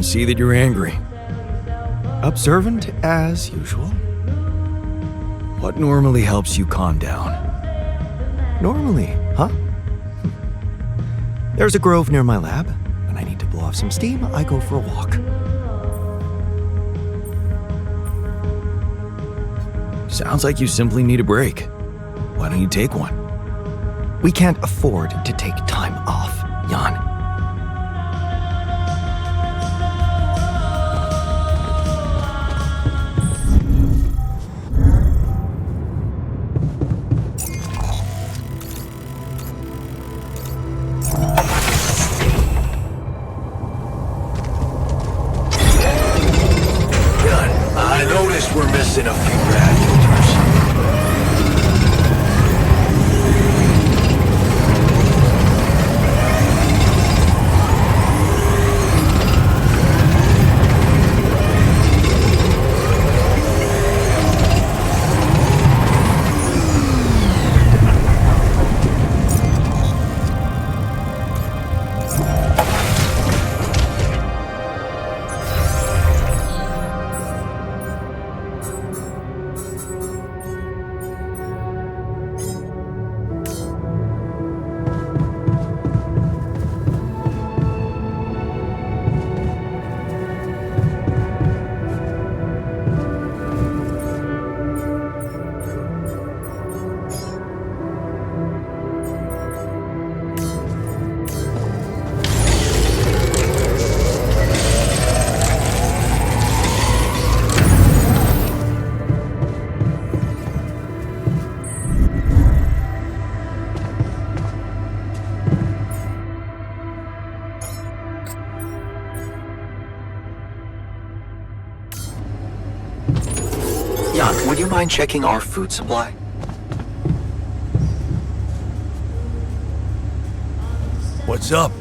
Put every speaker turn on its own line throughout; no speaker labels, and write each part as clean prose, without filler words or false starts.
see that you're angry.
Observant as usual.
What normally helps you calm down?
Normally, huh? There's a grove near my lab. When I need to blow off some steam, I go for a walk.
Sounds like you simply need a break. Why don't you take one?
We can't afford to take time off, Jan.
I noticed we're missing a few rad filters.
Jan, would you mind checking our food supply?
What's up?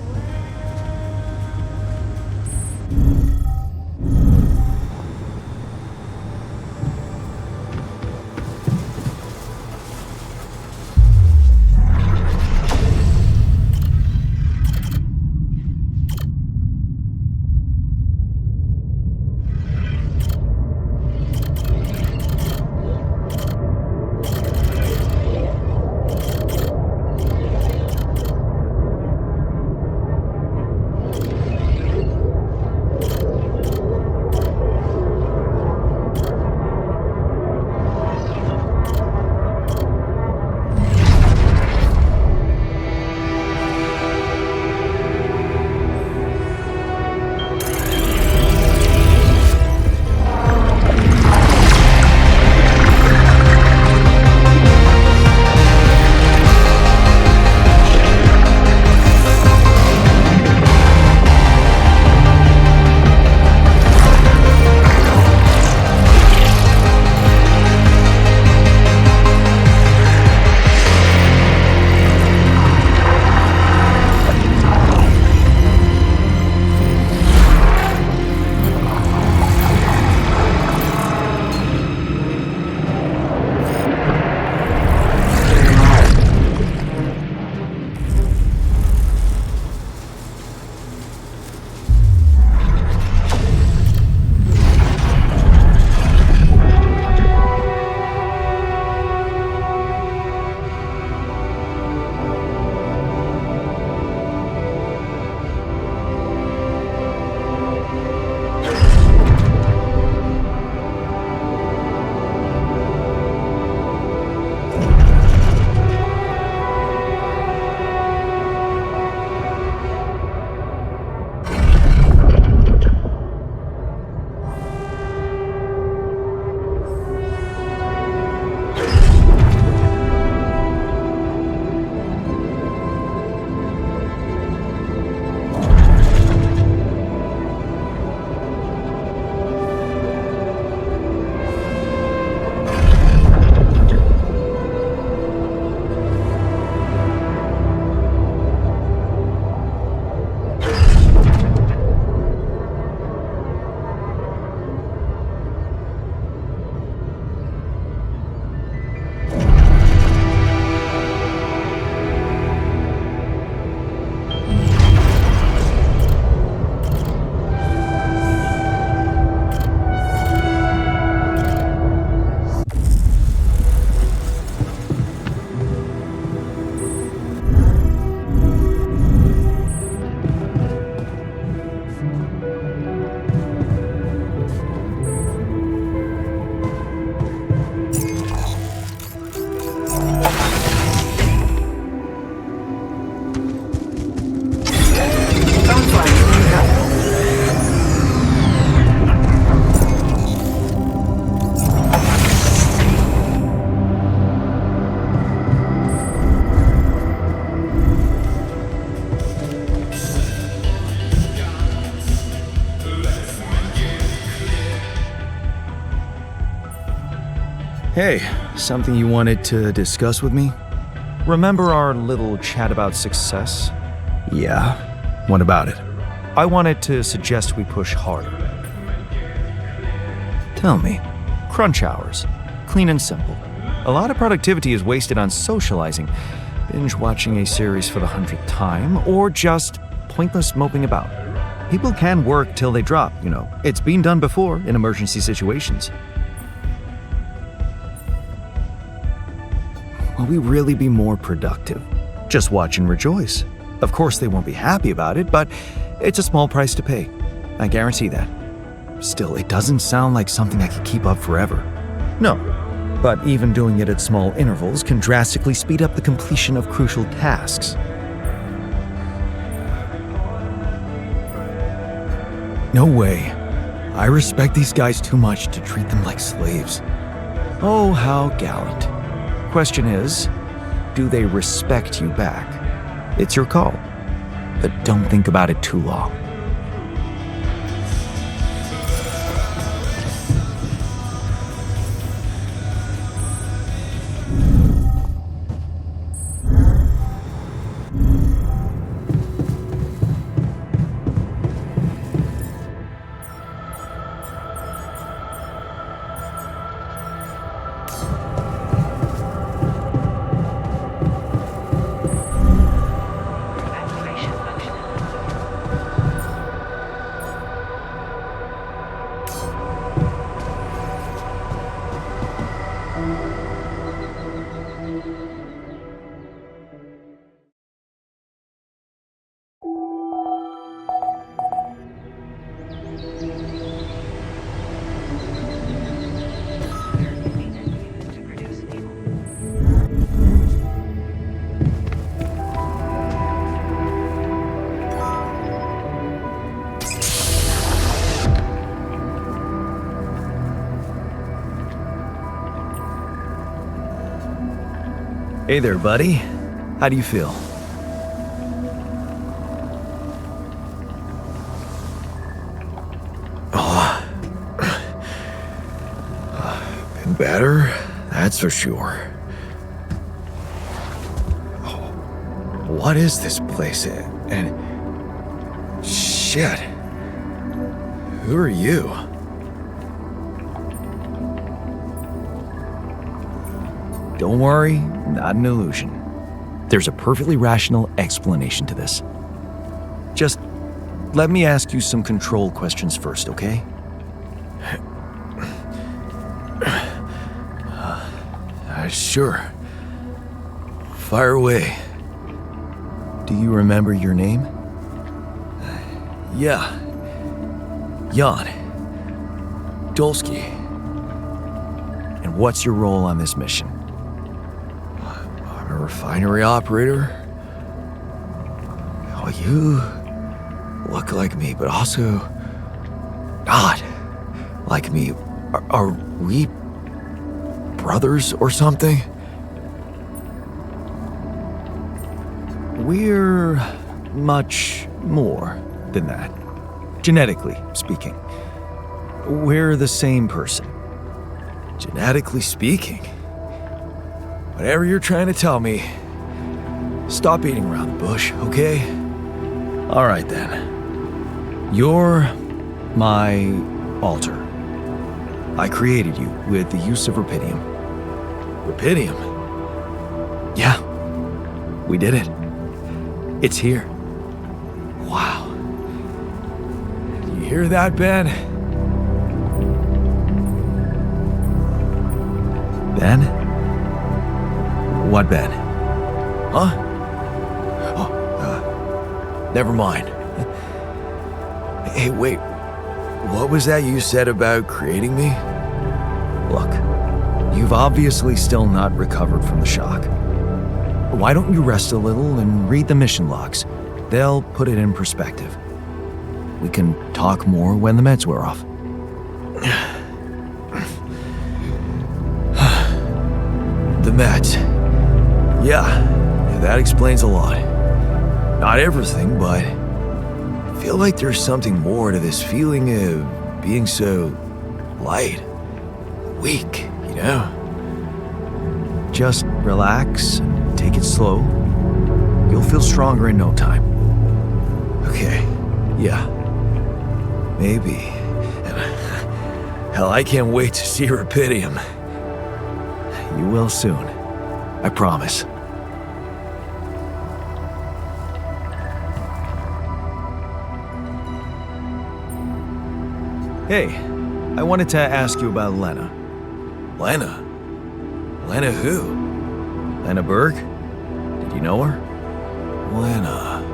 Hey, something you wanted to discuss with me?
Remember our little chat about success?
Yeah. What about it?
I wanted to suggest we push harder.
Tell me.
Crunch hours. Clean and simple. A lot of productivity is wasted on socializing, binge watching a series for the 100th time, or just pointless moping about. People can work till they drop, you know. It's been done before in emergency situations.
Will we really be more productive?
Just watch and rejoice. Of course, they won't be happy about it, but it's a small price to pay. I guarantee that.
Still, it doesn't sound like something I could keep up forever.
No, but even doing it at small intervals can drastically speed up the completion of crucial tasks.
No way. I respect these guys too much to treat them like slaves.
Oh, how gallant. Question is, do they respect you back? It's your call, but don't think about it too long.
Hey there, buddy. How do you feel? Been better, that's for sure. What is this place? And shit. Who are you?
Don't worry, not an illusion. There's a perfectly rational explanation to this. Just let me ask you some control questions first, okay?
Sure. Fire away.
Do you remember your name?
Yeah. Jan. Dolsky.
And what's your role on this mission?
I'm a refinery operator. Oh, you look like me, but also not like me. Are we brothers or something?
We're much more than that, genetically speaking. We're the same person.
Genetically speaking? Whatever you're trying to tell me, stop beating around the bush, okay? All right then.
You're my alter. I created you with the use of rapidium.
Rapidium?
Yeah, we did it. It's here.
Wow. You hear that, Ben?
Ben? What Ben?
Huh? Oh, never mind. Hey, wait. What was that you said about creating me?
Look, you've obviously still not recovered from the shock. Why don't you rest a little and read the mission logs? They'll put it in perspective. We can talk more when the meds wear off.
The meds. Yeah, that explains a lot. Not everything, but I feel like there's something more to this feeling of being so light, weak, you know? Just relax and take it slow. You'll feel stronger in no time. Okay, yeah. Maybe. Hell, I can't wait to see Rapidium. You will soon. I promise. Hey, I wanted to ask you about Lena. Lena? Lena who? Lena Berg? Did you know her? Lena.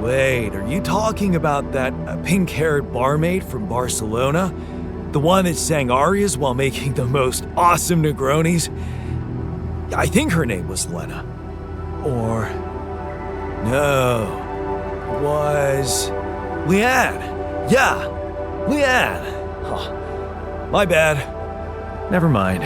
Wait, are you talking about that pink-haired barmaid from Barcelona? The one that sang arias while making the most awesome Negronis? I think her name was Lena. Or... no. It was... Leanne. Yeah, Leanne. Huh. My bad. Never mind.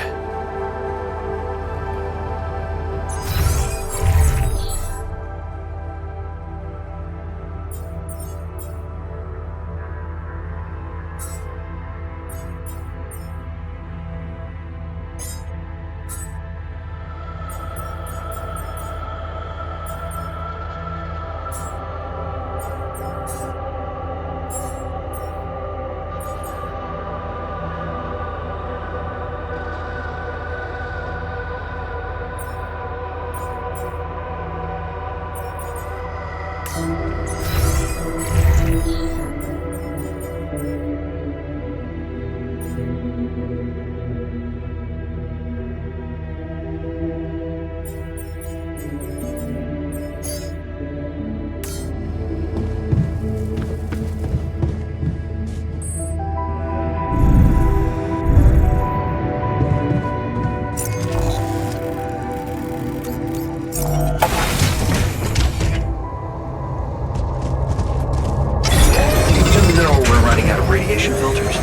Radiation filters.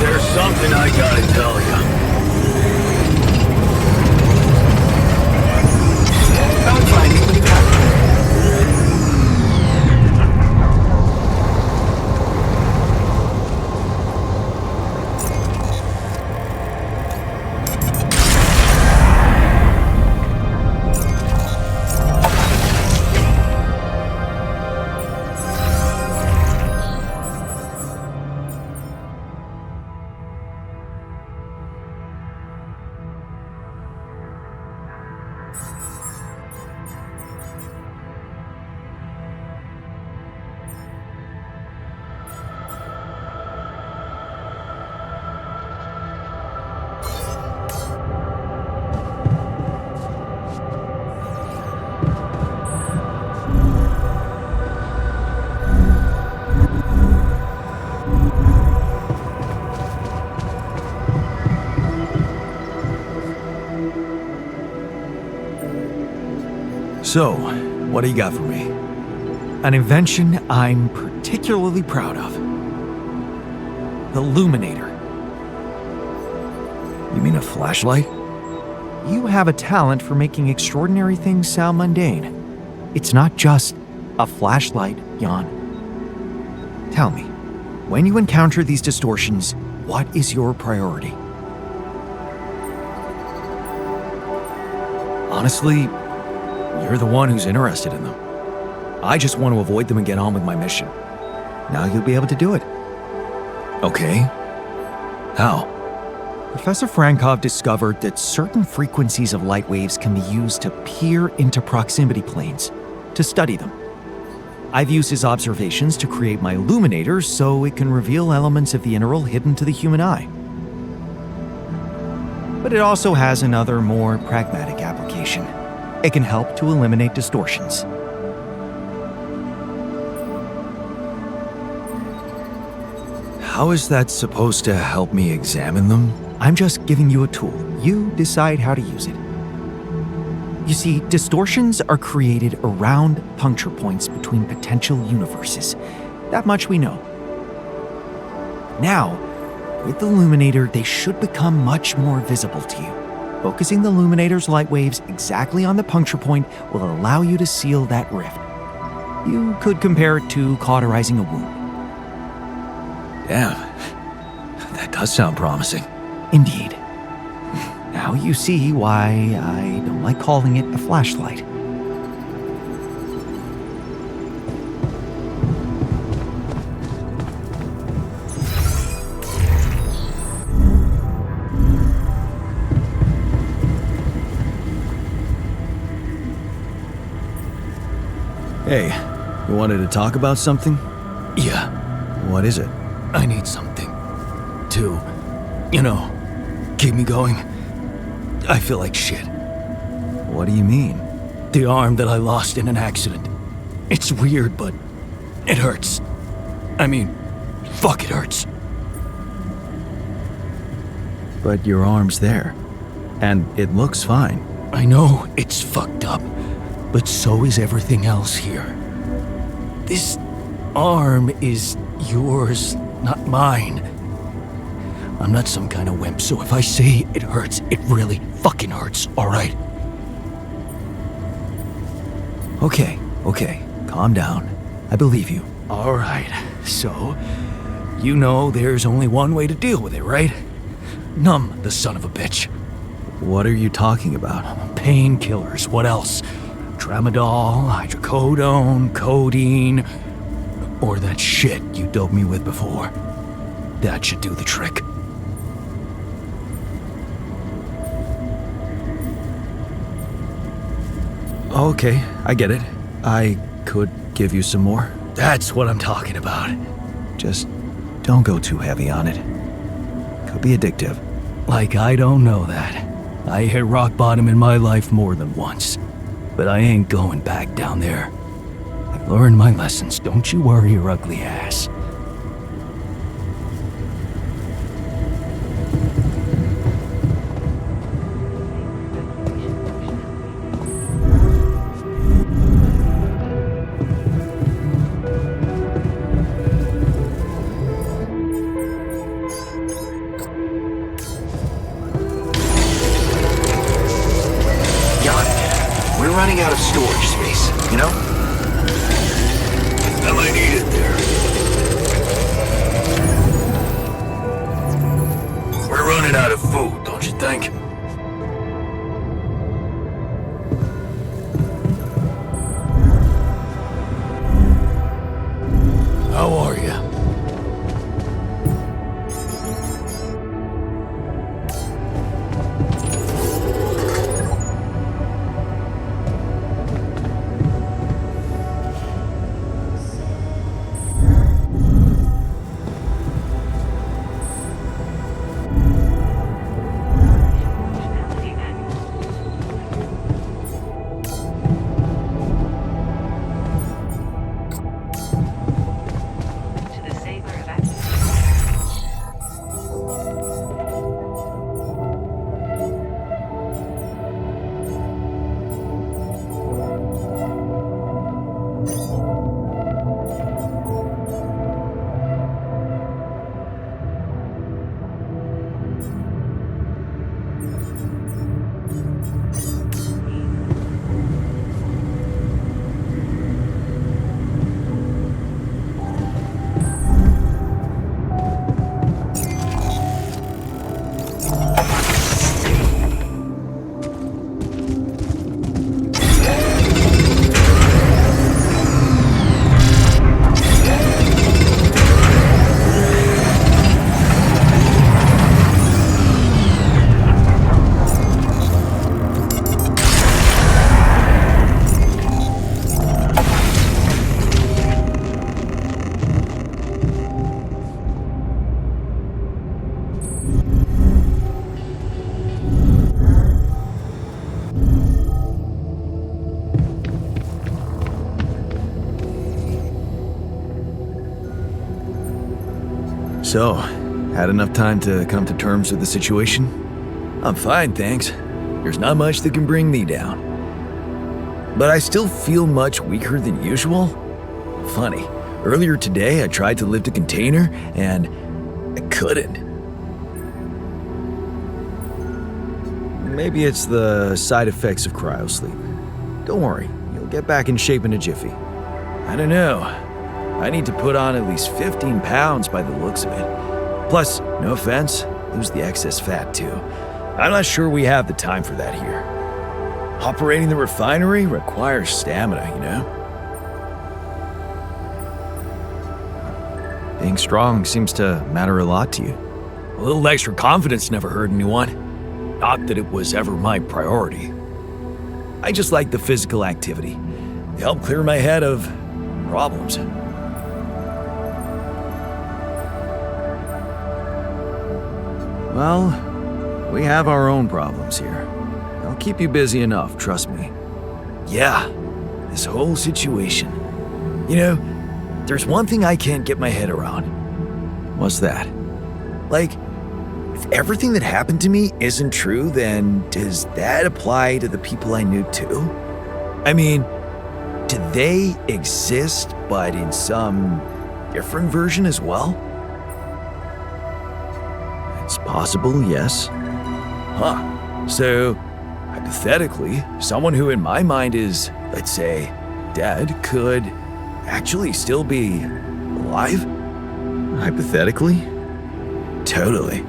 There's something I gotta tell you. Come find me when you have
So, what do you got for me?
An invention I'm particularly proud of. The Luminator.
You mean a flashlight?
You have a talent for making extraordinary things sound mundane. It's not just a flashlight, Jan. Tell me, when you encounter these distortions, what is your priority?
Honestly, you're the one who's interested in them. I just want to avoid them and get on with my mission.
Now you'll be able to do it.
Okay. How?
Professor Frankov discovered that certain frequencies of light waves can be used to peer into proximity planes, to study them. I've used his observations to create my illuminator so it can reveal elements of the integral hidden to the human eye. But it also has another, more pragmatic application. It can help to eliminate distortions.
How is that supposed to help me examine them?
I'm just giving you a tool. You decide how to use it. You see, distortions are created around puncture points between potential universes. That much we know. Now, with the Illuminator, they should become much more visible to you. Focusing the Illuminator's light waves exactly on the puncture point will allow you to seal that rift. You could compare it to cauterizing a wound.
Damn, that does sound promising.
Indeed. Now you see why I don't like calling it a flashlight.
Hey, you wanted to talk about something?
Yeah,
What is it?
I need something to, keep me going. I feel like shit.
What do you mean?
The arm that I lost in an accident. It's weird, but it hurts. I mean, fuck, it hurts.
But your arm's there. And it looks fine.
I know it's fucked up, but so is everything else here. This arm is yours, not mine. I'm not some kind of wimp, so if I say it hurts, it really fucking hurts, alright?
Okay, calm down. I believe you.
Alright, so, you know there's only one way to deal with it, right? Numb the son of a bitch.
What are you talking about?
Painkillers, what else? Tramadol, hydrocodone, codeine, or that shit you doped me with before. That should do the trick.
Okay, I get it. I could give you some more.
That's what I'm talking about.
Just don't go too heavy on it. Could be addictive.
Like I don't know that. I hit rock bottom in my life more than once. But I ain't going back down there. I've learned my lessons, don't you worry your ugly ass.
We're running out of storage space, you know? I might need it there. We're running out of food, don't you think?
How are you?
So, had enough time to come to terms with the situation? I'm fine, thanks. There's not much that can bring me down. But I still feel much weaker than usual. Funny, earlier today I tried to lift a container and I couldn't. Maybe it's the side effects of cryosleep. Don't worry, you'll get back in shape in a jiffy. I don't know. I need to put on at least 15 pounds by the looks of it. Plus, no offense, lose the excess fat too. I'm not sure we have the time for that here. Operating the refinery requires stamina, you know?
Being strong seems to matter a lot to you.
A little extra confidence never hurt anyone. Not that it was ever my priority. I just like the physical activity. They help clear my head of problems.
Well, we have our own problems here. I'll keep you busy enough, trust me.
Yeah, this whole situation. You know, there's one thing I can't get my head around.
What's that?
Like, if everything that happened to me isn't true, then does that apply to the people I knew too? I mean, do they exist, but in some different version as well?
It's possible, yes.
Huh. So, hypothetically, someone who in my mind is, let's say, dead could actually still be alive?
Hypothetically?
Totally.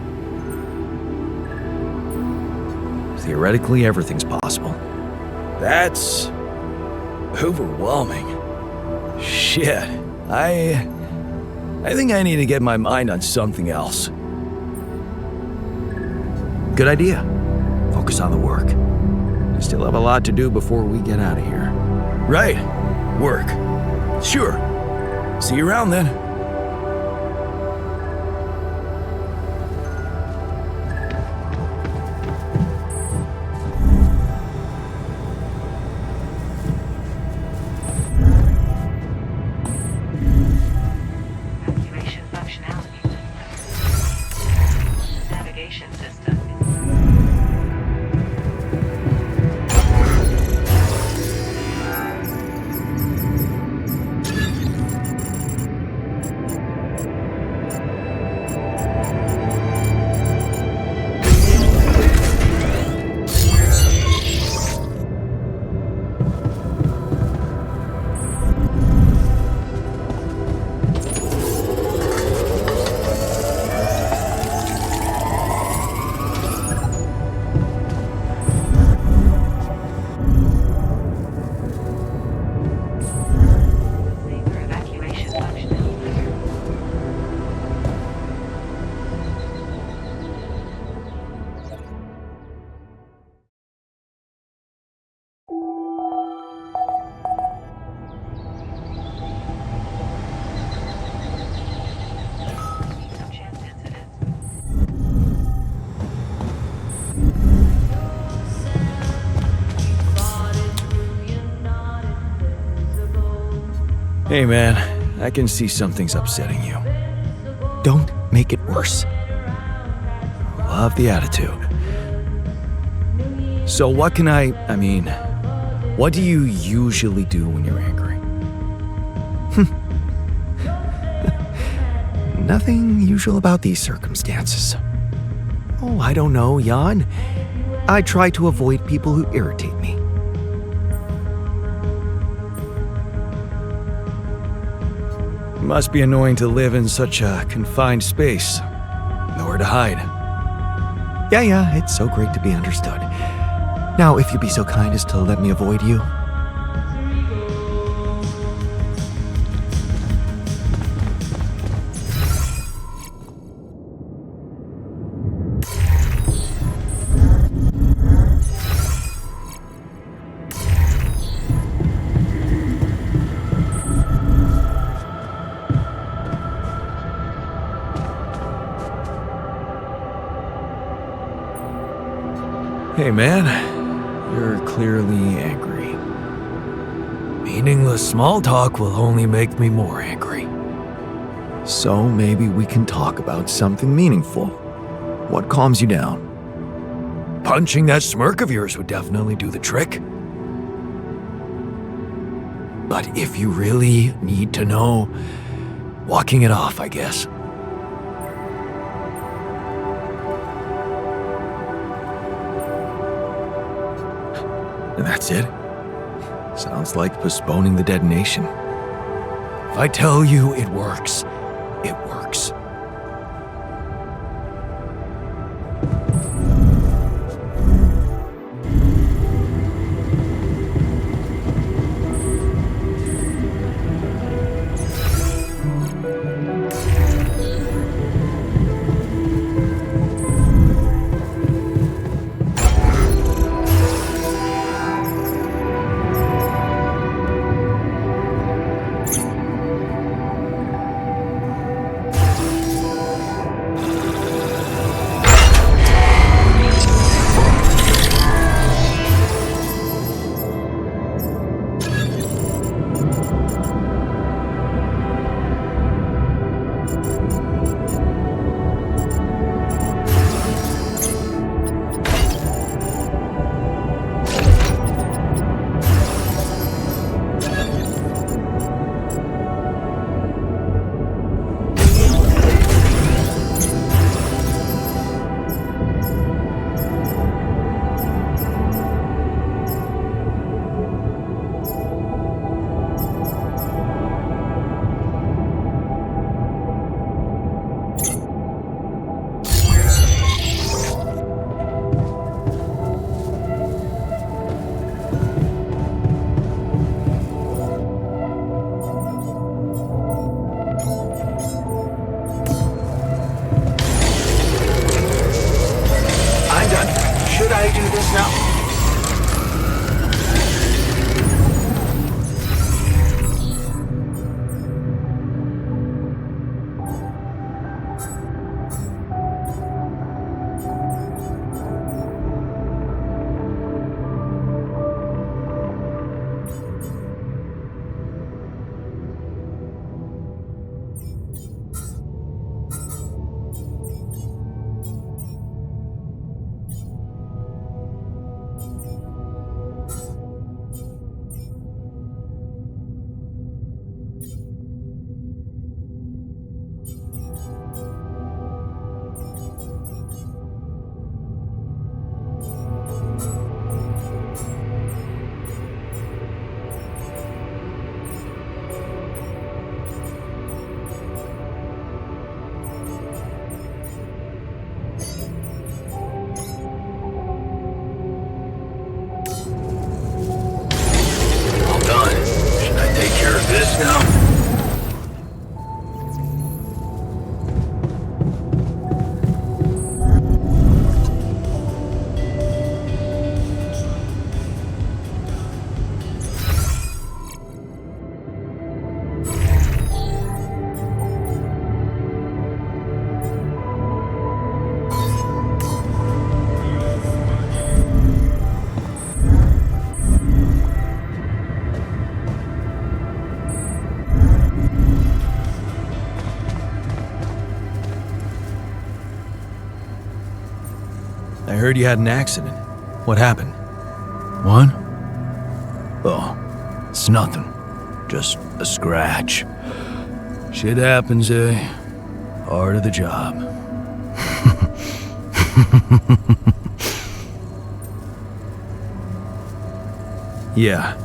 Theoretically, everything's possible.
That's overwhelming. Shit. I think I need to get my mind on something else.
Good idea. Focus on the work. We still have a lot to do before we get out of here.
Right. Work. Sure. See you around then.
Activation functionality. Navigation system. Waiting for evacuation functionality. Some chance incidents.
Hey man, I can see something's upsetting you.
Don't make it worse.
Love the attitude. So what do you usually do when you're angry?
Nothing usual about these circumstances. Oh, I don't know, Jan. I try to avoid people who irritate me.
It must be annoying to live in such a confined space. Nowhere to hide.
Yeah, it's so great to be understood. Now, if you'd be so kind as to let me avoid you.
Hey man, you're clearly angry. Meaningless small talk will only make me more angry.
So maybe we can talk about something meaningful. What calms you down?
Punching that smirk of yours would definitely do the trick. But if you really need to know, walking it off, I guess. And that's it? Sounds like postponing the detonation. If I tell you it works, it works.
this now?
This now?
I heard you had an accident. What happened?
What? Oh, it's nothing. Just a scratch. Shit happens, eh? Part of the job.
Yeah.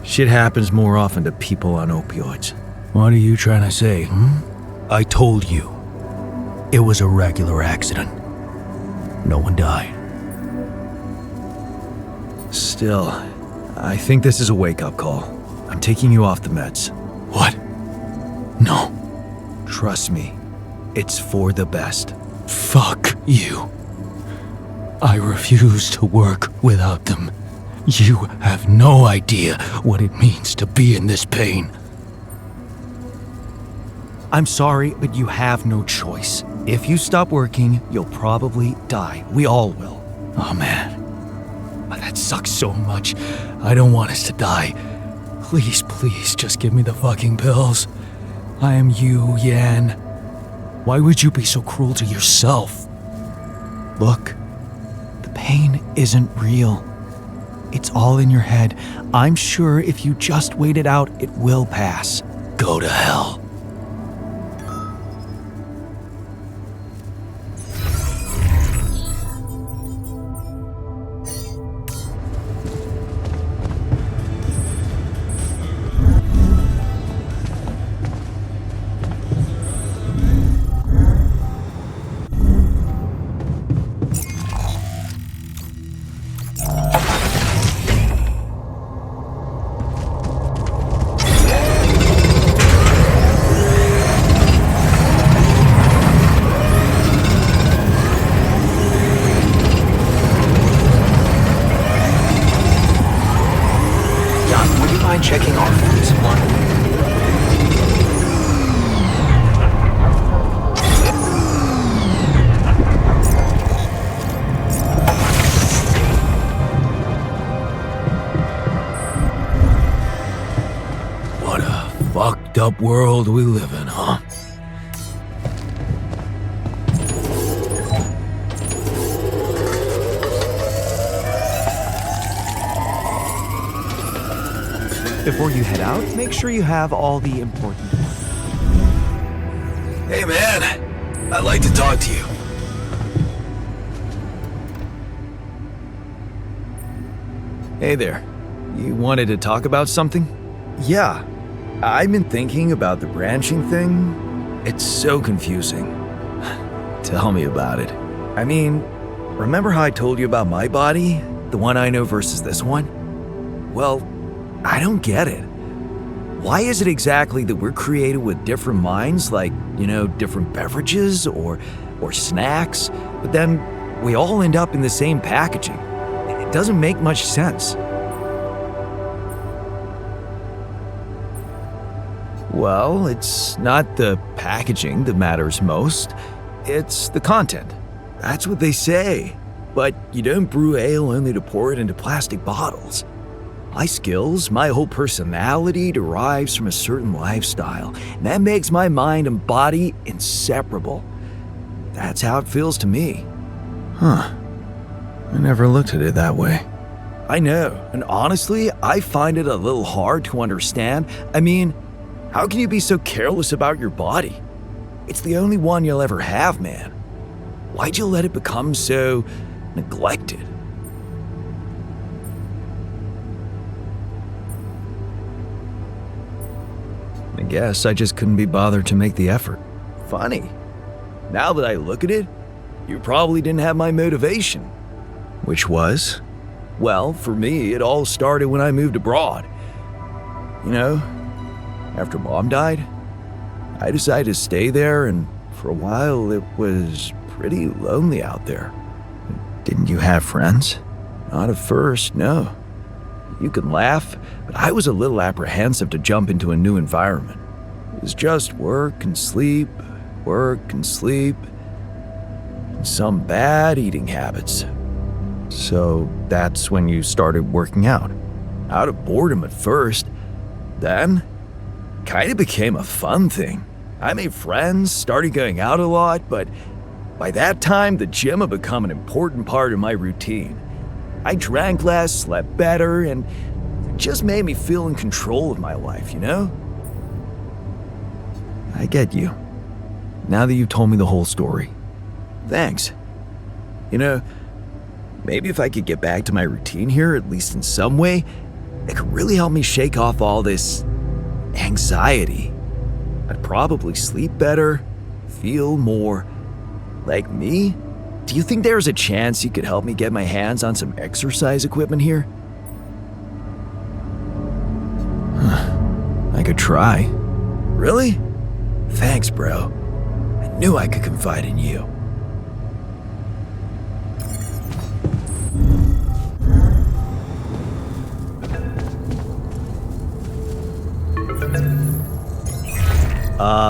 Shit happens more often to people on opioids.
What are you trying to say, I told you. It was a regular accident. No one died.
Still, I think this is a wake-up call. I'm taking you off the meds.
What? No.
Trust me, it's for the best.
Fuck you. I refuse to work without them. You have no idea what it means to be in this pain.
I'm sorry, but you have no choice. If you stop working, you'll probably die. We all will.
Oh man. That sucks so much. I don't want us to die. Please, please, just give me the fucking pills. I am you, Yan. Why would you be so cruel to yourself?
Look, the pain isn't real. It's all in your head. I'm sure if you just wait it out, it will pass.
Go to hell.
Checking our food supply.
What a fucked up world we live in, huh?
Before you head out, make sure you have all the important ones.
Hey man, I'd like to talk to you.
Hey there. You wanted to talk about something? Yeah. I've been thinking about the branching thing. It's so confusing. Tell me about it. I mean, remember how I told you about my body? The one I know versus this one? Well, I don't get it. Why is it exactly that we're created with different minds, like, different beverages or snacks, but then we all end up in the same packaging?
doesn't make much sense.
Well, it's not the packaging that matters most. It's the content. That's what they say. But you don't brew ale only to pour it into plastic bottles. My skills, my whole personality derives from a certain lifestyle, and that makes my mind and body inseparable. That's how it feels to me.
Huh. I never looked at it that way.
I know, and honestly, I find it a little hard to understand. I mean, how can you be so careless about your body? It's the only one you'll ever have, man. Why'd you let it become so neglected?
I guess I just couldn't be bothered to make the effort.
Funny. Now that I look at it, you probably didn't have my motivation.
Which was?
Well, for me, it all started when I moved abroad. You know, after Mom died, I decided to stay there, and for a while it was pretty lonely out there.
Didn't you have friends?
Not at first, no. You can laugh, but I was a little apprehensive to jump into a new environment. It was just work and sleep, and some bad eating habits.
So that's when you started working out?
Out of boredom at first. Then, kind of became a fun thing. I made friends, started going out a lot, but by that time, the gym had become an important part of my routine. I drank less, slept better, and it just made me feel in control of my life, you know?
I get you. Now that you've told me the whole story.
Thanks. You know, maybe if I could get back to my routine here, at least in some way, it could really help me shake off all this anxiety. I'd probably sleep better, feel more like me. Do you think there's a chance you could help me get my hands on some exercise equipment here?
I could try.
Really? Thanks, bro. I knew I could confide in you.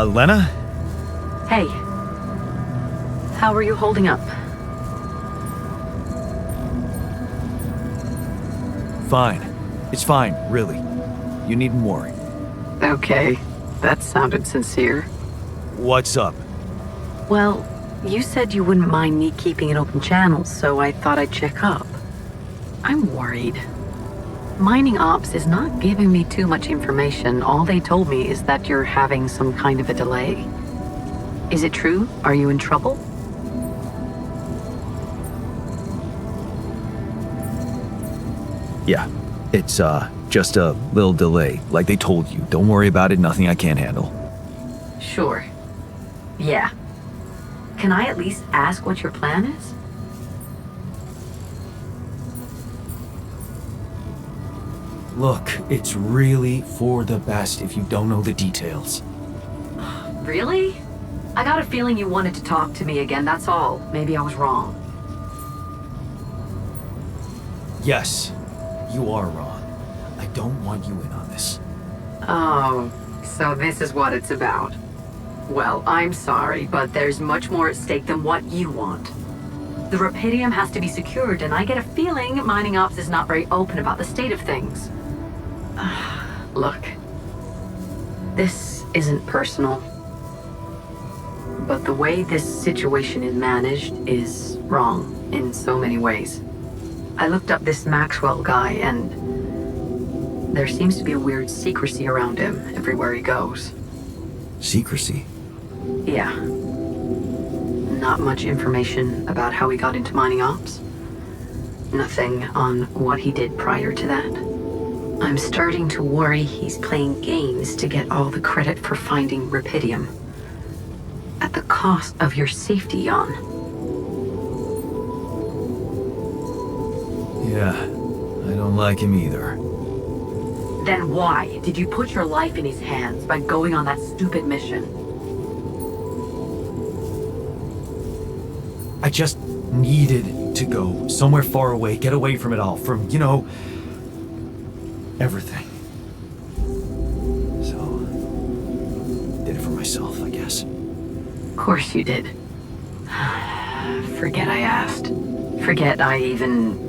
Lena?
Hey. How are you holding up?
Fine. It's fine, really. You needn't worry.
Okay. That sounded sincere.
What's up?
Well, you said you wouldn't mind me keeping an open channel, so I thought I'd check up. I'm worried. Mining Ops is not giving me too much information. All they told me is that you're having some kind of a delay. Is it true? Are you in trouble?
Yeah, it's just a little delay, like they told you. Don't worry about it, nothing I can't handle.
Sure. Yeah. Can I at least ask what your plan is?
Look, it's really for the best if you don't know the details.
Really? I got a feeling you wanted to talk to me again, that's all. Maybe I was wrong.
Yes, you are wrong. I don't want you in on this.
Oh, so this is what it's about. Well, I'm sorry, but there's much more at stake than what you want. The Rapidium has to be secured, and I get a feeling Mining Ops is not very open about the state of things. Look, this isn't personal, but the way this situation is managed is wrong in so many ways. I looked up this Maxwell guy, and there seems to be a weird secrecy around him everywhere he goes.
Secrecy?
Yeah. Not much information about how he got into Mining Ops. Nothing on what he did prior to that. I'm starting to worry he's playing games to get all the credit for finding Rapidium. At the cost of your safety, Jan.
Yeah, I don't like him either.
Then why did you put your life in his hands by going on that stupid mission?
I just needed
to go somewhere far away, get away from it all, from, everything. So, did it for myself, I guess.
Of course you did. Forget I asked. Forget I even...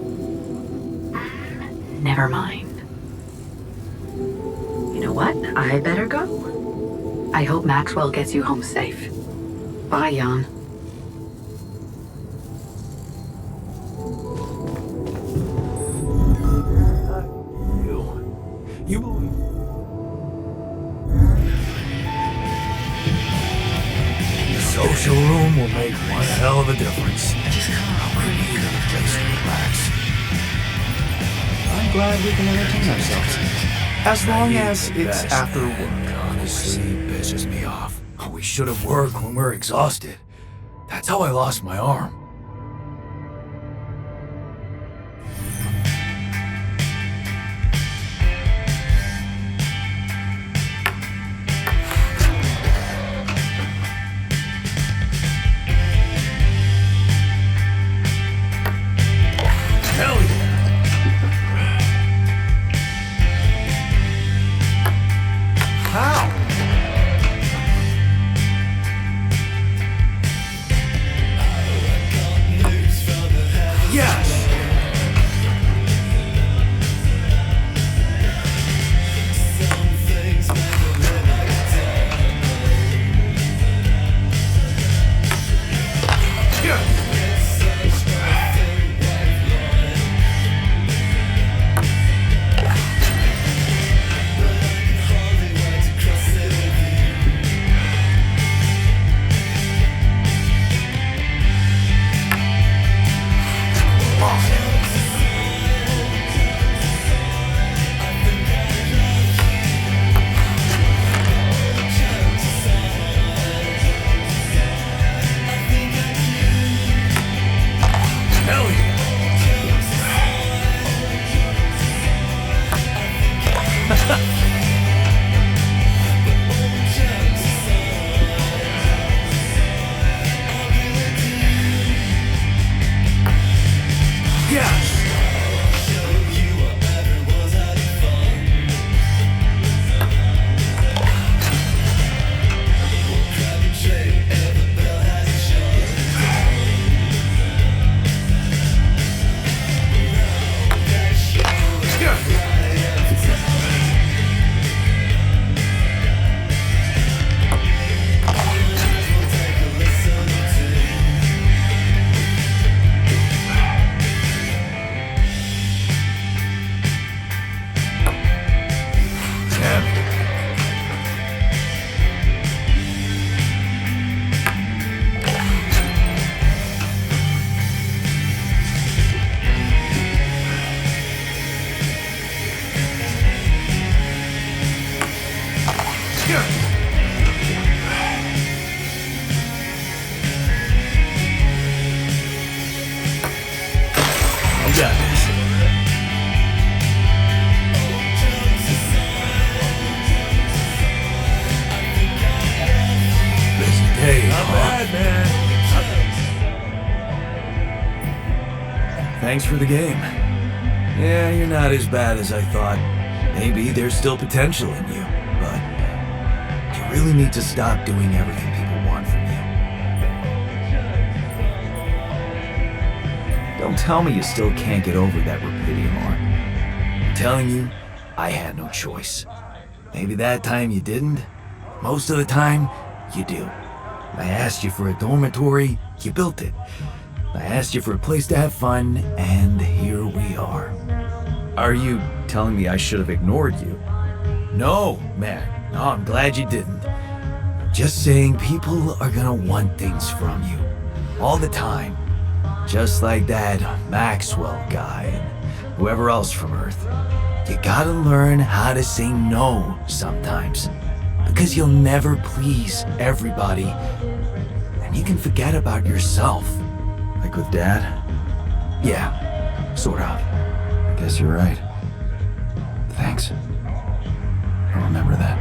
Never mind. You know what? I better go. I hope Maxwell gets you home safe. Bye, Jan.
You... The social room will make one hell of a difference. We need a place to relax.
I'm glad we can entertain ourselves. As long as it's after work.
Honestly, pisses me off. We should have worked when we're exhausted. That's how I lost my arm. Hell yeah!
How?
Yes! Hell yeah! Yes! I got this. Busy day,
Not bad, man.
Thanks for the game. Yeah, you're not as bad as I thought. Maybe there's still potential in you, but you really need to stop doing everything people want from you. Don't tell me you still can't get over that rupidium arm. I'm telling you, I had no choice. Maybe that time you didn't. Most of the time, you do. I asked you for a dormitory, you built it. I asked you for a place to have fun, and here we are.
Are you telling me I should have ignored you?
No, man. No, I'm glad you didn't. Just saying people are gonna want things from you. All the time. Just like that Maxwell guy and whoever else from Earth. You gotta learn how to say no sometimes. Because you'll never please everybody. And you can forget about yourself.
Like with Dad?
Yeah, sort of.
I guess you're right. Thanks. I'll remember that.